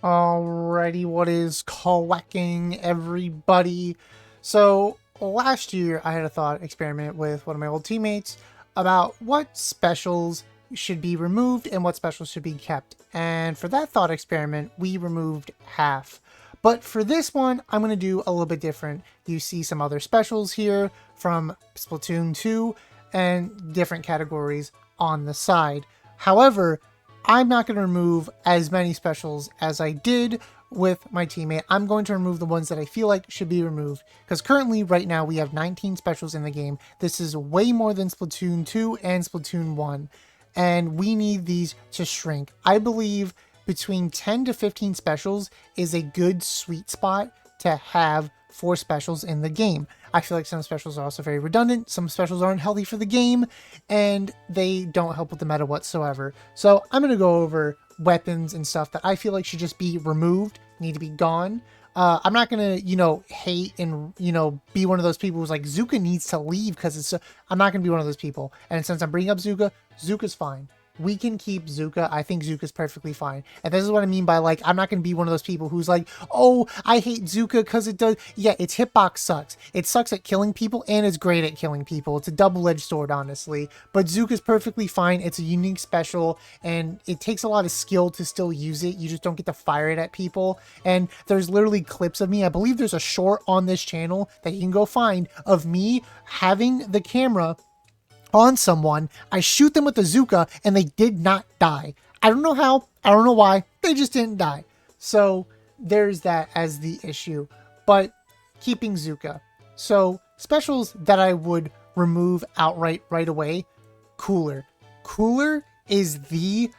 Alrighty, what is quacking, everybody? So, last year I had a thought experiment with one of my old teammates about what specials should be removed and what specials should be kept. And for that thought experiment, we removed half. But for this one, I'm going to do a little bit different. You see some other specials here from Splatoon 2 and different categories on the side. However, I'm not going to remove as many specials as I did with my teammate. I'm going to remove the ones that I feel like should be removed, because currently right now we have 19 specials in the game. This is way more than Splatoon 2 and Splatoon 1, and we need these to shrink. I believe between 10 to 15 specials is a good sweet spot to have for specials in the game. I feel like some specials are also very redundant, some specials aren't healthy for the game, and they don't help with the meta whatsoever. So I'm going to go over weapons and stuff that I feel like should just be removed, need to be gone. I'm not going to, hate and, be one of those people who's like, Zuka needs to leave because it's... I'm not going to be one of those people. And since I'm bringing up Zuka, Zuka's fine. We can keep Zuka. I think Zuka's perfectly fine. And this is what I mean by, like, I'm not going to be one of those people who's like, oh, I hate Zuka because it does... Yeah, its hitbox sucks. It sucks at killing people, and it's great at killing people. It's a double-edged sword, honestly. But Zuka's perfectly fine. It's a unique special, and it takes a lot of skill to still use it. You just don't get to fire it at people. And there's literally clips of me. I believe there's a short on this channel that you can go find of me having the camera on someone. I shoot them with the Zuka and they did not die. I don't know how, I don't know why, they just didn't die. So there's that as the issue, but keeping Zuka. So specials that I would remove outright right away, Cooler. Cooler is the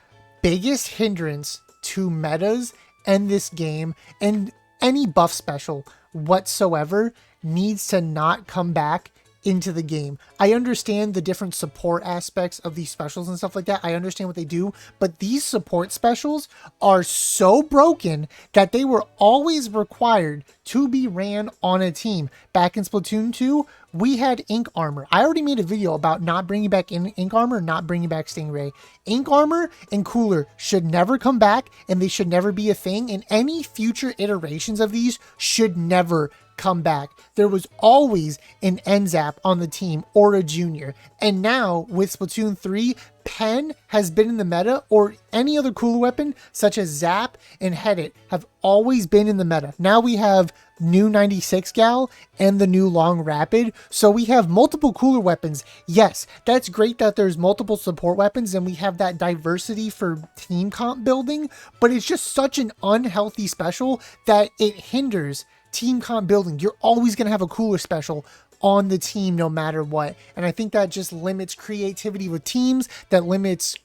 biggest hindrance to metas in this game, and any buff special whatsoever needs to not come back into the game. I understand the different support aspects of these specials and stuff like that. I understand what they do, but these support specials are so broken that they were always required to be ran on a team. Back in Splatoon 2, we had Ink Armor. I already made a video about not bringing back Ink Armor, not bringing back Stingray. Ink Armor and Cooler should never come back, and they should never be a thing, and any future iterations of these should never come back. There was always an NZAP on the team or a junior, and now with Splatoon 3, Pen has been in the meta, or any other cooler weapon such as Zap and Headit have always been in the meta. Now we have new 96 Gal and the new Long Rapid, so we have multiple cooler weapons. Yes, that's great that there's multiple support weapons and we have that diversity for team comp building, but it's just such an unhealthy special that it hinders team comp building. You're always going to have a cooler special on the team no matter what, and I think that just limits creativity with teams, that limits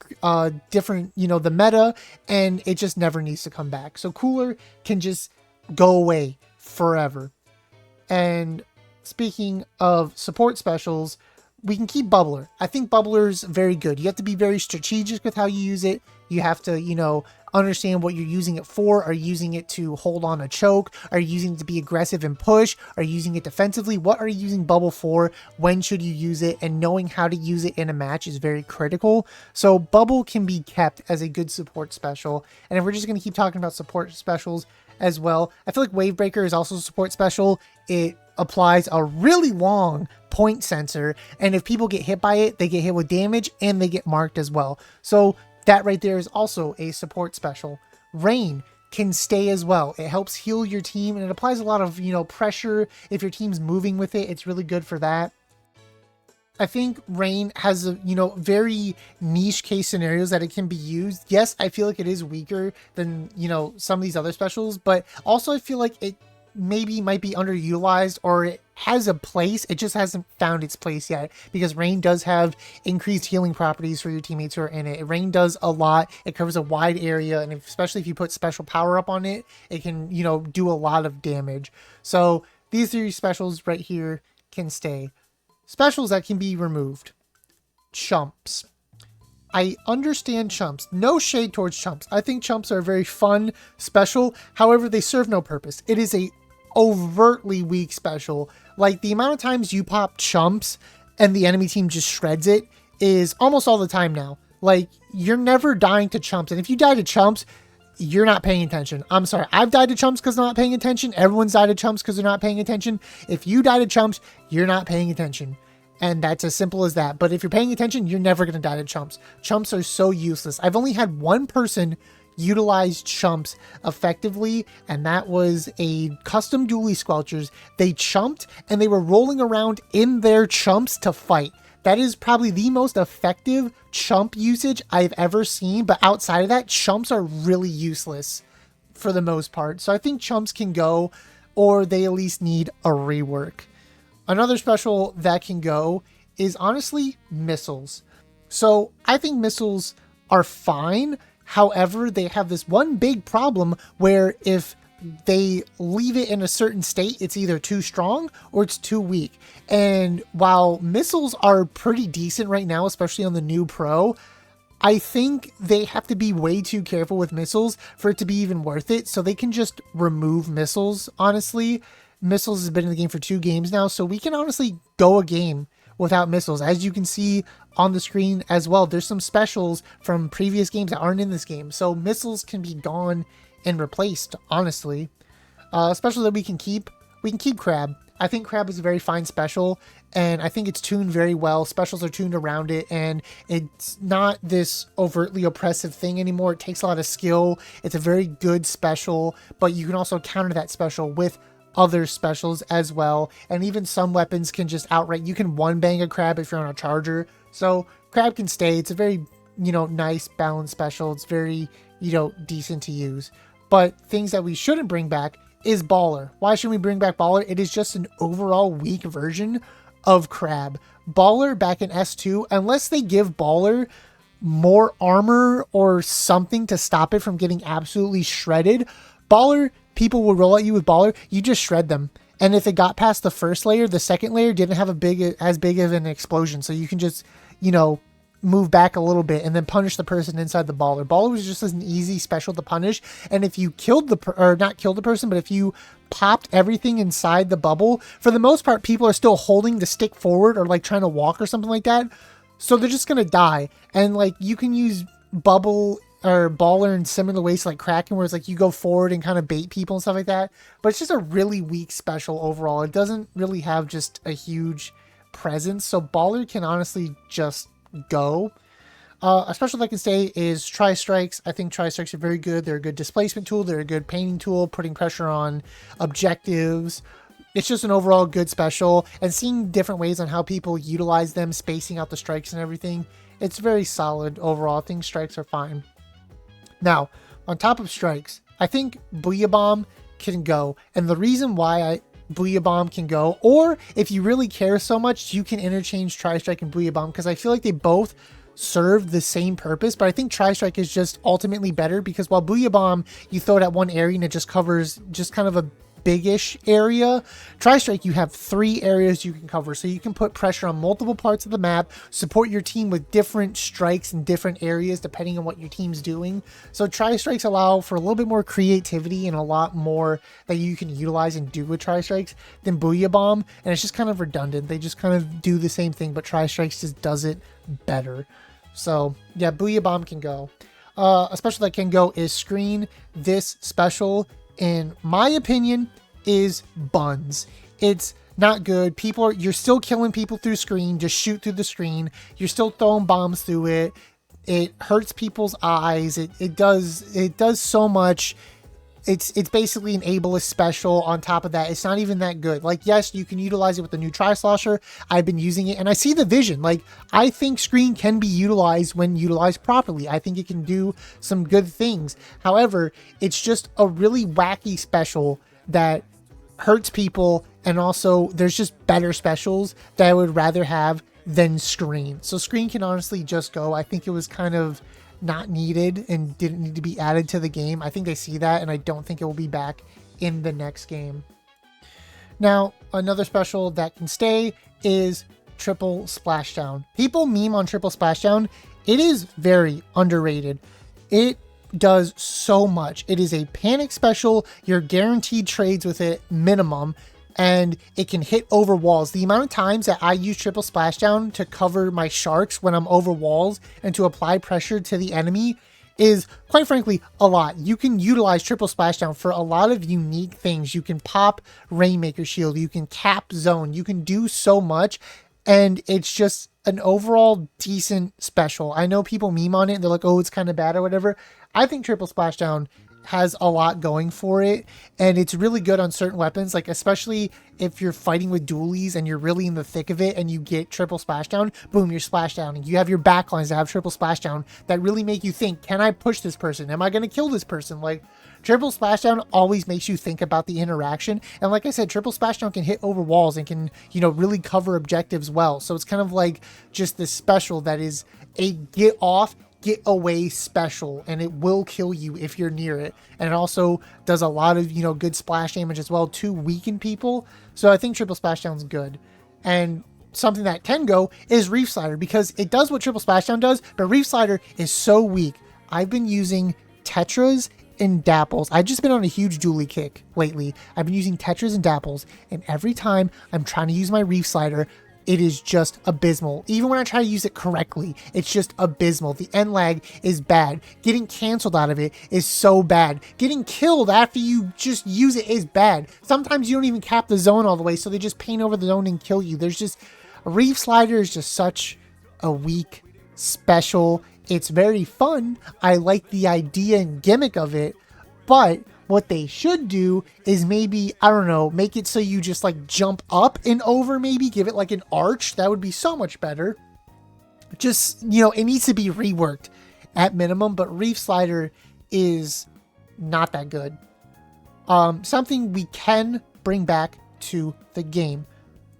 different, the meta, and it just never needs to come back. So Cooler can just go away forever. And speaking of support specials, we can keep Bubbler. I think Bubbler's very good. You have to be very strategic with how you use it. You have to, understand what you're using it for. Are you using it to hold on a choke? Are you using it to be aggressive and push? Are you using it defensively? What are you using Bubble for? When should you use it? And knowing how to use it in a match is very critical. So Bubble can be kept as a good support special. And if we're just going to keep talking about support specials as well, I feel like Wavebreaker is also a support special. It applies a really long point sensor, and if people get hit by it, they get hit with damage and they get marked as well. So that right there is also a support special. Rain can stay as well. It helps heal your team, and it applies a lot of, pressure. If your team's moving with it, it's really good for that. I think Rain has a, very niche case scenarios that it can be used. Yes, I feel like it is weaker than, some of these other specials, but also I feel like it maybe might be underutilized, or it has a place, it just hasn't found its place yet, because Rain does have increased healing properties for your teammates who are in it. Rain does a lot. It covers a wide area, and especially if you put special power up on it, it can, do a lot of damage. So these three specials right here can stay. Specials that can be removed. Chumps. I understand chumps. No shade towards chumps. I think chumps are a very fun special. However, they serve no purpose. It is a overtly weak special. Like, the amount of times you pop chumps and the enemy team just shreds it is almost all the time now. Like, you're never dying to chumps. And if you die to chumps, you're not paying attention. I'm sorry. I've died to chumps because I'm not paying attention. Everyone's died to chumps because they're not paying attention. If you die to chumps, you're not paying attention. And that's as simple as that. But if you're paying attention, you're never going to die to chumps. Chumps are so useless. I've only had one person utilize chumps effectively, and that was a custom dually squelchers. They chumped and they were rolling around in their chumps to fight. That is probably the most effective chump usage I've ever seen, but outside of that, chumps are really useless for the most part. So I think chumps can go, or they at least need a rework. Another special that can go is honestly missiles. So I think missiles are fine. However, they have this one big problem where if they leave it in a certain state, it's either too strong or it's too weak. And while missiles are pretty decent right now, especially on the new Pro, I think they have to be way too careful with missiles for it to be even worth it. So they can just remove missiles, honestly. Missiles has been in the game for 2 games now, so we can honestly go a game without missiles. As you can see on the screen as well, there's some specials from previous games that aren't in this game. So missiles can be gone and replaced, honestly. Special that we can keep Crab. I think Crab is a very fine special, and I think it's tuned very well. Specials are tuned around it, and it's not this overtly oppressive thing anymore. It takes a lot of skill. It's a very good special, but you can also counter that special with other specials as well, and even some weapons can just outright, you can one bang a Crab if you're on a charger. So Crab can stay. It's a very, nice balanced special. It's very, decent to use. But things that we shouldn't bring back is Baller. Why shouldn't we bring back Baller? It is just an overall weak version of Crab. Baller back in S2, unless they give Baller more armor or something to stop it from getting absolutely shredded, Baller, people will roll at you with Baller, you just shred them. And if it got past the first layer, the second layer didn't have as big of an explosion. So you can just, move back a little bit and then punish the person inside the Baller. Baller was just an easy special to punish. And if you killed not killed the person, but if you popped everything inside the bubble, for the most part, people are still holding the stick forward or like trying to walk or something like that. So they're just going to die. And like you can use bubble or Baller in similar ways like Kraken, where it's like you go forward and kind of bait people and stuff like that. But it's just a really weak special overall. It doesn't really have just a huge presence. So Baller can honestly just go. A special that can stay is Tri-Strikes. I think Tri-Strikes are very good. They're a good displacement tool. They're a good painting tool, putting pressure on objectives. It's just an overall good special, and seeing different ways on how people utilize them, spacing out the strikes and everything, it's very solid overall. I think strikes are fine. Now, on top of strikes, I think Booyah Bomb can go. And the reason why Booyah Bomb can go, or if you really care so much, you can interchange Tri-Strike and Booyah Bomb, because I feel like they both serve the same purpose, but I think Tri-Strike is just ultimately better, because while Booyah Bomb, you throw it at one area and it just covers just kind of a biggish area, Tri-Strike, you have 3 areas you can cover, so you can put pressure on multiple parts of the map, support your team with different strikes in different areas depending on what your team's doing. So Tri-Strikes allow for a little bit more creativity and a lot more that you can utilize and do with Tri-Strikes than Booyah Bomb, and it's just kind of redundant. They just kind of do the same thing, but Tri-Strikes just does it better. So yeah, Booyah Bomb can go. A special that can go is Screen. This special, in my opinion, is buns. It's not good. You're still killing people through screen. Just shoot through the screen. You're still throwing bombs through it. It hurts people's eyes. It does so much. It's basically an ableist special. On top of that, it's not even that good. Like, yes, you can utilize it with the new Tri-Slosher. I've been using it and I see the vision. Like, I think Screen can be utilized when utilized properly. I think it can do some good things. However, it's just a really wacky special that hurts people, and also there's just better specials that I would rather have than Screen. So Screen can honestly just go. I think it was kind of not needed and didn't need to be added to the game. I think they see that, and I don't think it will be back in the next game. Now, another special that can stay is Triple Splashdown. People meme on Triple Splashdown. It is very underrated. It does so much. It is a panic special. You're guaranteed trades with it minimum, and it can hit over walls. The amount of times that I use Triple Splashdown to cover my sharks when I'm over walls and to apply pressure to the enemy is, quite frankly, a lot. You can utilize triple splashdown for a lot of unique things. You can pop Rainmaker Shield, you can cap zone, you can do so much, and it's just an overall decent special. I know people meme on it and they're like, oh, it's kind of bad or whatever. I think triple splashdown has a lot going for it, and it's really good on certain weapons, like especially if you're fighting with dualies and you're really in the thick of it and you get triple splashdown, boom, you're splashdowning. You have your backlines that have triple splashdown that really make you think, can I push this person? Am I going to kill this person? Like, triple splashdown always makes you think about the interaction, and like I said, triple splashdown can hit over walls and can, you know, really cover objectives well. So it's kind of like just this special that is a get off, get away special, and it will kill you if you're near it. And it also does a lot of, you know, good splash damage as well to weaken people. So I think triple splashdown's good. And something that can go is Reef Slider, because it does what triple splashdown does, but Reef Slider is so weak. I've been using Tetras and Dapples. I've just been on a huge dually kick lately. I've been using Tetras and Dapples, and every time I'm trying to use my Reef Slider, it is just abysmal. Even when I try to use it correctly, it's just abysmal. The end lag is bad. Getting canceled out of it is so bad. Getting killed after you just use it is bad. Sometimes you don't even cap the zone all the way, so they just paint over the zone and kill you. There's just... Reef Slider is just such a weak special. It's very fun. I like the idea and gimmick of it, but what they should do is maybe, I don't know, make it so you just like jump up and over, maybe give it like an arch. That would be so much better. Just, you know, it needs to be reworked at minimum, but Reef Slider is not that good. Something we can bring back to the game,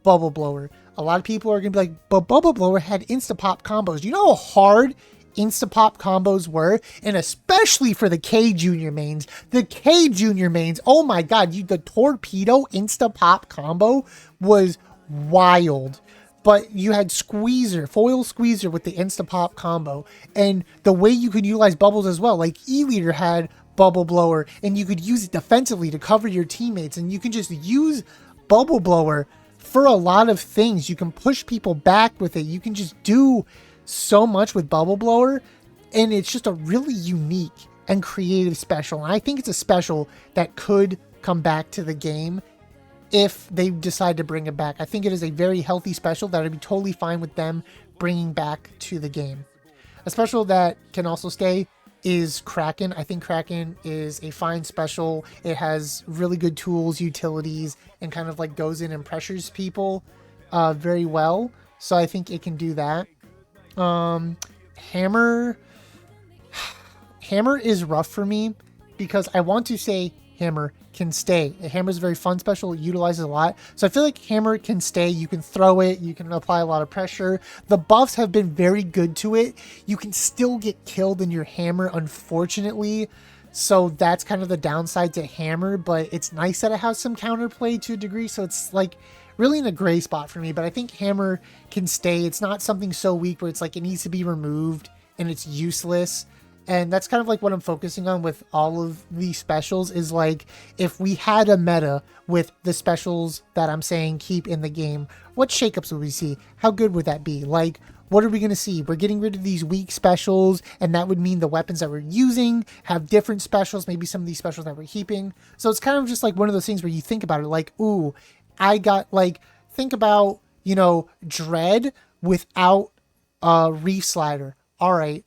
Bubble Blower. A lot of people are going to be like, but Bubble Blower had insta-pop combos. Do you know how hard insta-pop combos were? And especially for the K Junior mains. The K Junior mains, oh my god, the Torpedo insta-pop combo was wild. But you had Squeezer, Foil Squeezer with the insta-pop combo. And the way you could utilize bubbles as well, like E-Leader had Bubble Blower, and you could use it defensively to cover your teammates. And you can just use Bubble Blower for a lot of things. You can push people back with it. You can just do so much with Bubble Blower, and it's just a really unique and creative special. And I think it's a special that could come back to the game if they decide to bring it back. I think it is a very healthy special that would be totally fine with them bringing back to the game. A special that can also stay is Kraken. I think Kraken is a fine special. It has really good tools, utilities, and kind of like goes in and pressures people very well. So I think it can do that. Hammer is rough for me because I want to say Hammer can stay. Hammer is a very fun special. It utilizes a lot. So I feel like Hammer can stay. You can throw it. You can apply a lot of pressure. The buffs have been very good to it. You can still get killed in your Hammer, unfortunately. So that's kind of the downside to Hammer, but it's nice that it has some counterplay to a degree. So it's like really in a gray spot for me, but I think Hammer can stay. It's not something so weak where it's like it needs to be removed and it's useless. And that's kind of like what I'm focusing on with all of these specials is like, if we had a meta with the specials that I'm saying keep in the game, what shakeups would we see? How good would that be? Like, what are we going to see? We're getting rid of these weak specials, and that would mean the weapons that we're using have different specials, maybe some of these specials that we're keeping. So it's kind of just like one of those things where you think about it like, ooh, I got like, think about, you know, Dread without Reef Slider. All right.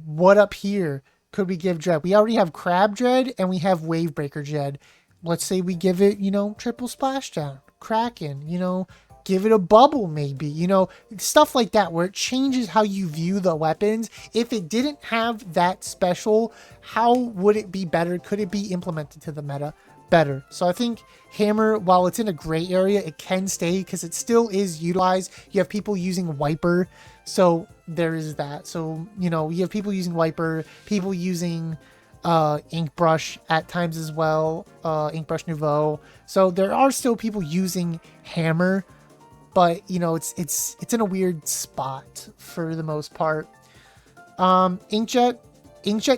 What up here could we give Dread? We already have Crab Dread and we have Wavebreaker Dread. Let's say we give it, you know, triple splashdown, Kraken, you know, give it a bubble maybe, you know, stuff like that where it changes how you view the weapons. If it didn't have that special, how would it be better? Could it be implemented to the meta better? So I think Hammer, while it's in a gray area, it can stay because it still is utilized. You have people using Wiper. So there is that. So, you know, you have people using Wiper, people using Ink Brush at times as well, Ink Brush Nouveau. So there are still people using Hammer, but you know, it's in a weird spot for the most part. Inkjet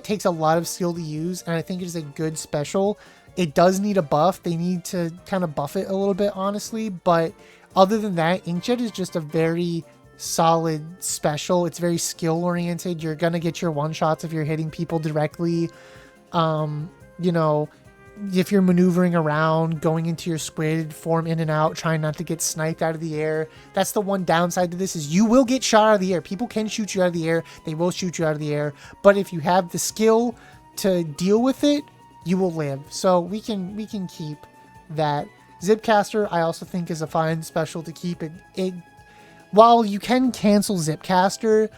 takes a lot of skill to use, and I think it is a good special. It does need a buff. They need to kind of buff it a little bit, honestly, but other than that, Inkjet is just a very solid special. It's very skill oriented. You're gonna get your one shots if you're hitting people directly. You know, if you're maneuvering around, going into your squid form in and out, trying not to get sniped out of the air. That's the one downside to this, is you will get shot out of the air. People can shoot you out of the air. They will shoot you out of the air. But if you have the skill to deal with it, you will live. So we can keep that. Zipcaster, I also think, is a fine special to keep. It while you can cancel Zipcaster,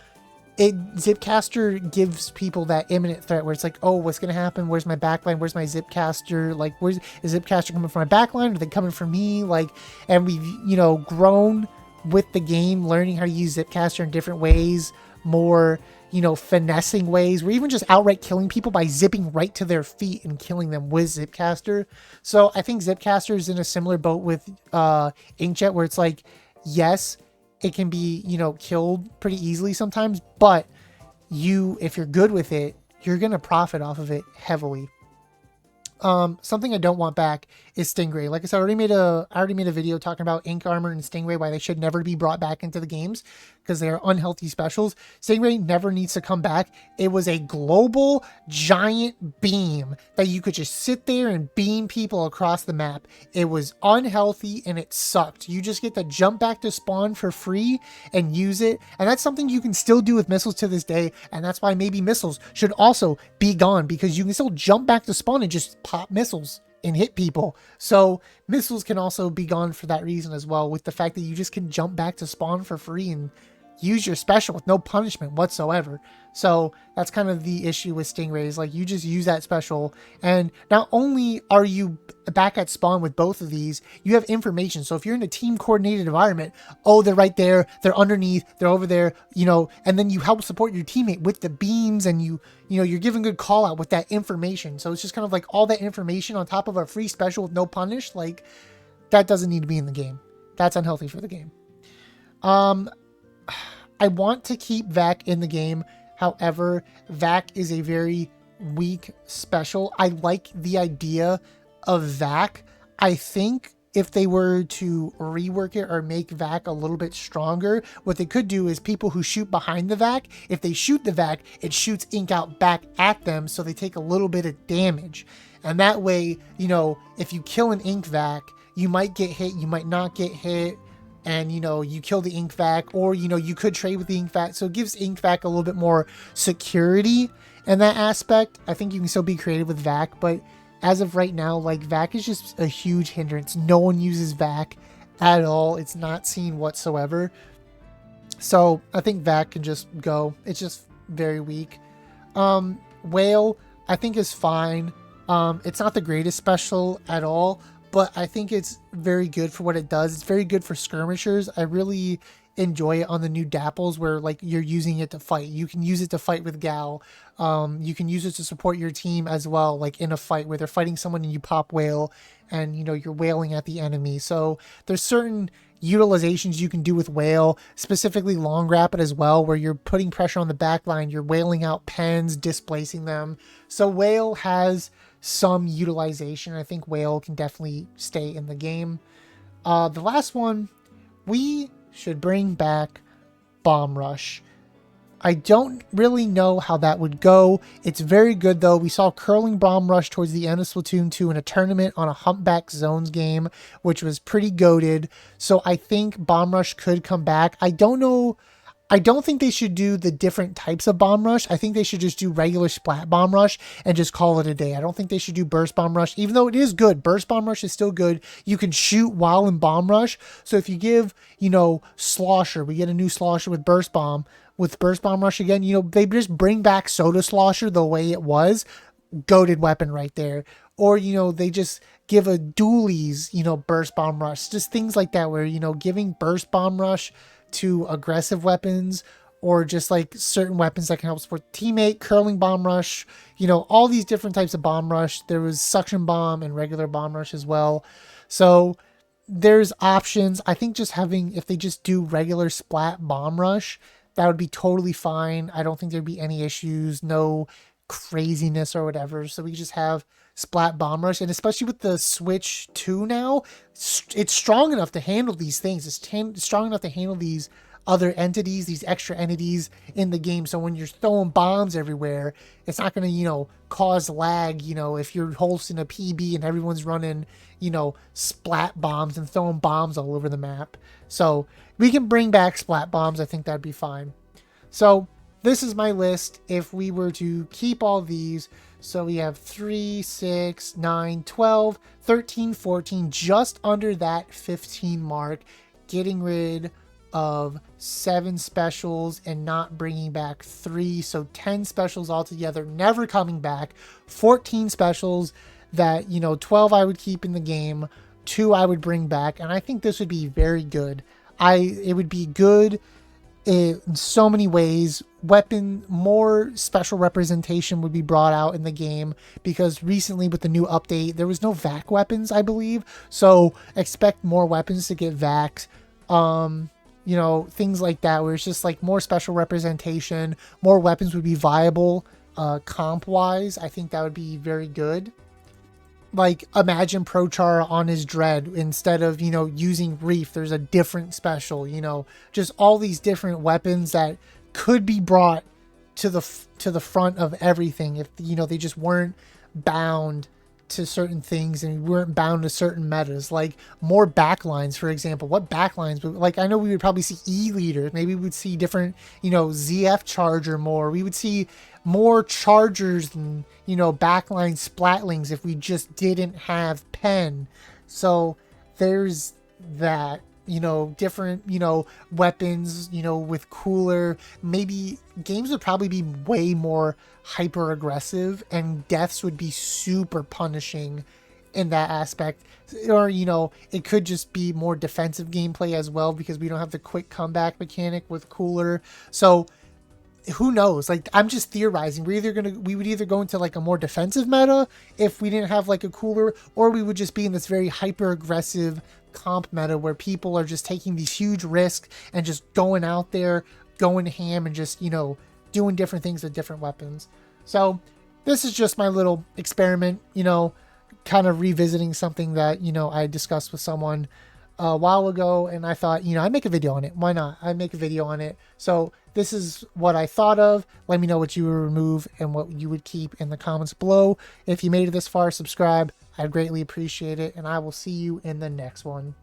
Zipcaster gives people that imminent threat where it's like, oh, what's gonna happen? Where's my backline? Where's my Zipcaster? Like, is Zipcaster coming from my backline? Are they coming from me? Like, and we've, grown with the game, learning how to use Zipcaster in different ways, more, finessing ways. We're even just outright killing people by zipping right to their feet and killing them with Zipcaster. So I think Zipcaster is in a similar boat with Inkjet, where it's like, yes, it can be, killed pretty easily sometimes, but if you're good with it, you're going to profit off of it heavily. Something I don't want back is Stingray. Like I said, I already made a video talking about Ink Armor and Stingray, why they should never be brought back into the games because they are unhealthy specials. Stingray never needs to come back. It was a global giant beam that you could just sit there and beam people across the map. It was unhealthy and it sucked. You just get to jump back to spawn for free and use it. And that's something you can still do with missiles to this day. And that's why maybe missiles should also be gone, because you can still jump back to spawn and just pop missiles and hit people. So missiles can also be gone for that reason as well, with the fact that you just can jump back to spawn for free and use your special with no punishment whatsoever. So that's kind of the issue with Stingrays. Like, you just use that special, and not only are you back at spawn with both of these, you have information. So if you're in a team coordinated environment, oh, they're right there, they're underneath, they're over there, and then you help support your teammate with the beams, and you're giving good call out with that information. So it's just kind of like all that information on top of a free special with no punish. Like, that doesn't need to be in the game. That's unhealthy for the game. I want to keep VAC in the game. However, VAC is a very weak special. I like the idea of VAC. I think if they were to rework it or make VAC a little bit stronger, what they could do is people who shoot behind the VAC, if they shoot the VAC, it shoots ink out back at them, so they take a little bit of damage. And that way, if you kill an ink VAC, you might get hit, you might not get hit, and you kill the ink vac, or you could trade with the ink vac, so it gives ink vac a little bit more security in that aspect. I think you can still be creative with vac, but as of right now, like, vac is just a huge hindrance. No one uses vac at all. It's not seen whatsoever, so I think vac can just go. It's just very weak. Whale, I think, is fine. It's not the greatest special at all, but I think it's very good for what it does. It's very good for skirmishers. I really enjoy it on the new Dapples, where, like, you're using it to fight. You can use it to fight with Gal. You can use it to support your team as well, like in a fight where they're fighting someone and you pop whale and, you're whaling at the enemy. So there's certain utilizations you can do with whale, specifically long rapid as well, where you're putting pressure on the back line. You're whaling out pens, displacing them. So whale has some utilization. I think whale can definitely stay in the game. The last one, we should bring back Bomb Rush. I don't really know how that would go. It's very good though. We saw Curling Bomb Rush towards the end of Splatoon 2 in a tournament on a Humpback Zones game, which was pretty goated. So I think Bomb Rush could come back. I don't think they should do the different types of Bomb Rush. I think they should just do regular Splat Bomb Rush and just call it a day. I don't think they should do Burst Bomb Rush, even though it is good. Burst Bomb Rush is still good. You can shoot while in Bomb Rush. So if you give, Slosher, we get a new Slosher with Burst Bomb Rush again, they just bring back Soda Slosher the way it was. Goated weapon right there. Or, they just give a Dualies, Burst Bomb Rush. Just things like that where, giving Burst Bomb Rush to aggressive weapons, or just like certain weapons that can help support teammate. Curling Bomb Rush, all these different types of Bomb Rush. There was Suction Bomb and regular Bomb Rush as well. So there's options. I think if they just do regular Splat Bomb Rush, that would be totally fine. I don't think there'd be any issues, no craziness or whatever. So we just have Splat Bomb Rush, and especially with the Switch 2 now, it's strong enough to handle these things. It's strong enough to handle these other entities, these extra entities in the game. So when you're throwing bombs everywhere, it's not going to, cause lag, if you're hosting a PB and everyone's running, splat bombs and throwing bombs all over the map. So we can bring back splat bombs. I think that'd be fine. So this is my list. If we were to keep all these, so we have 3, 6, 9, 12, 13, 14, just under that 15 mark, getting rid of 7 specials and not bringing back 3. So 10 specials altogether, never coming back. 14 specials that, 12 I would keep in the game, 2 I would bring back. And I think this would be very good. It would be good in so many ways. More special representation would be brought out in the game, because recently with the new update there was no vac weapons, I believe, so expect more weapons to get vaxed. Things like that, where it's just like more special representation, more weapons would be viable comp wise. I think that would be very good. Like, imagine Prochar on his Dread, instead of, using Reef, there's a different special, just all these different weapons that could be brought to the front of everything if, they just weren't bound to certain things and weren't bound to certain metas. Like more backlines, for example. What backlines? Like, I know we would probably see E-leaders. Maybe we would see different, ZF Charger more. We would see more Chargers than, backline Splatlings if we just didn't have Pen. So there's that. Different, weapons, with cooler. Maybe games would probably be way more hyper aggressive and deaths would be super punishing in that aspect. Or, it could just be more defensive gameplay as well, because we don't have the quick comeback mechanic with cooler. So who knows? Like, I'm just theorizing. We would either go into like a more defensive meta if we didn't have like a cooler, or we would just be in this very hyper aggressive comp meta where people are just taking these huge risks and just going out there, going ham, and just, doing different things with different weapons. So this is just my little experiment, kind of revisiting something that, I discussed with someone a while ago, and I thought, I'd make a video on it. Why not? I'd make a video on it. So this is what I thought of. Let me know what you would remove and what you would keep in the comments below. If you made it this far, subscribe. I'd greatly appreciate it, and I will see you in the next one.